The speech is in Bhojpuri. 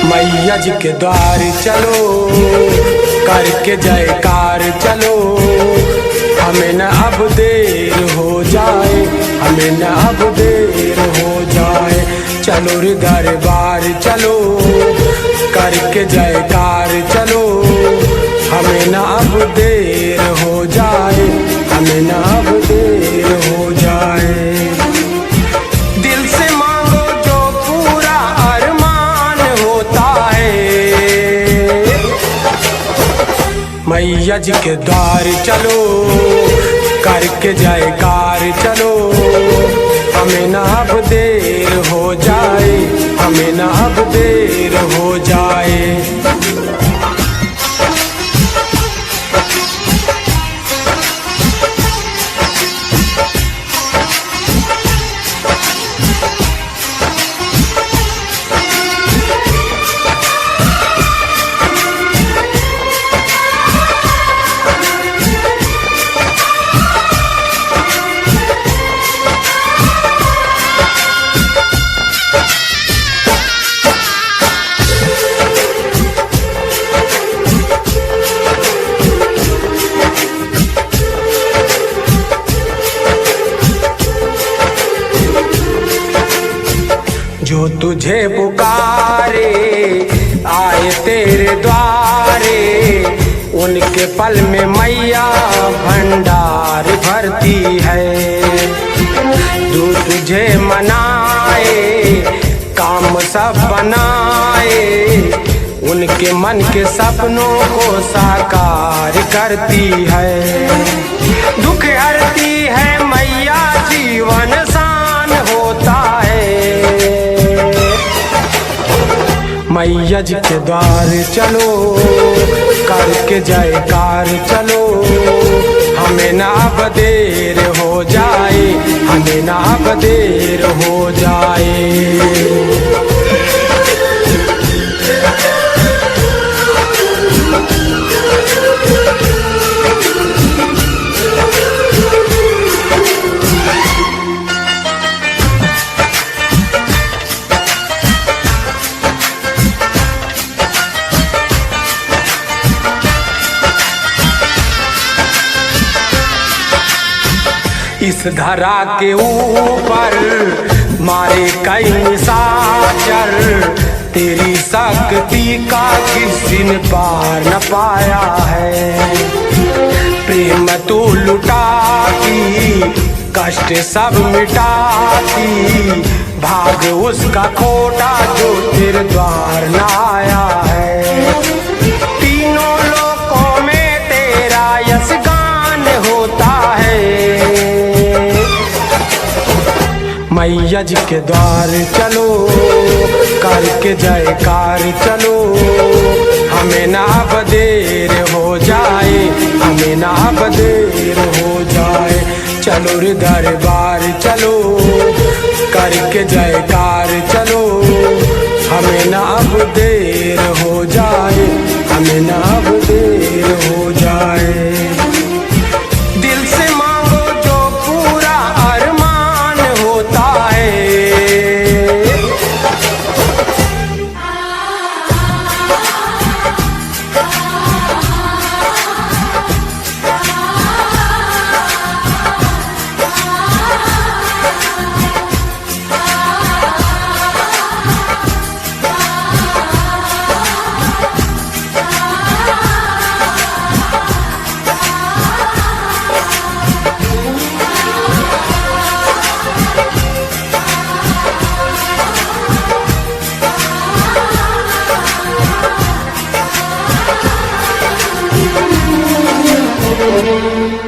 मैया जी के द्वार चलो, करके जयकार चलो। हमें न अब देर हो जाए, हमें न अब देर हो जाए। चलो रे दरबार चलो, करके जयकार चलो। हमें न अब देर हो जाए, हमें न अब देर हो जाए। दिल से मांगो जो पूरा अरमान होता है। मैया जी के द्वार चलो, करके जयकार चलो। हमें न अब देर हो जाए, हमें न अब देर हो जाए। जो तुझे पुकारे आए तेरे द्वारे, उनके पल में मैया भंडार भरती है। जो तुझे मनाए काम सब बनाए, उनके मन के सपनों को साकार करती है। दुख हरती है मैया, जीवन सान होता है। मैया जी के द्वार चलो, करके जयकार चलो। हमें ना अब देर हो जाए, हमें ना अब देर हो जाए। इस धरा के ऊपर मारे कई निशाचर, तेरी शक्ति का किसी ने पार न पाया है। प्रेम तू लुटाती, कष्ट सब मिटाती, भाग उसका खोटा जो तेरे द्वार न आया है। तीनों लोकों में तेरा यश गान होता है। मैया जी के द्वार चलो, करके जयकार चलो। हमें ना अब देर हो जाए, हमें ना अब देर हो जाए। चलो रे दरबार चलो, करके जयकार चलो। हमें ना अब देर हो जाए, हमें ना अब देर हो जाए। दिल से मांगो जो पूरा अरमान होता है। Thank you.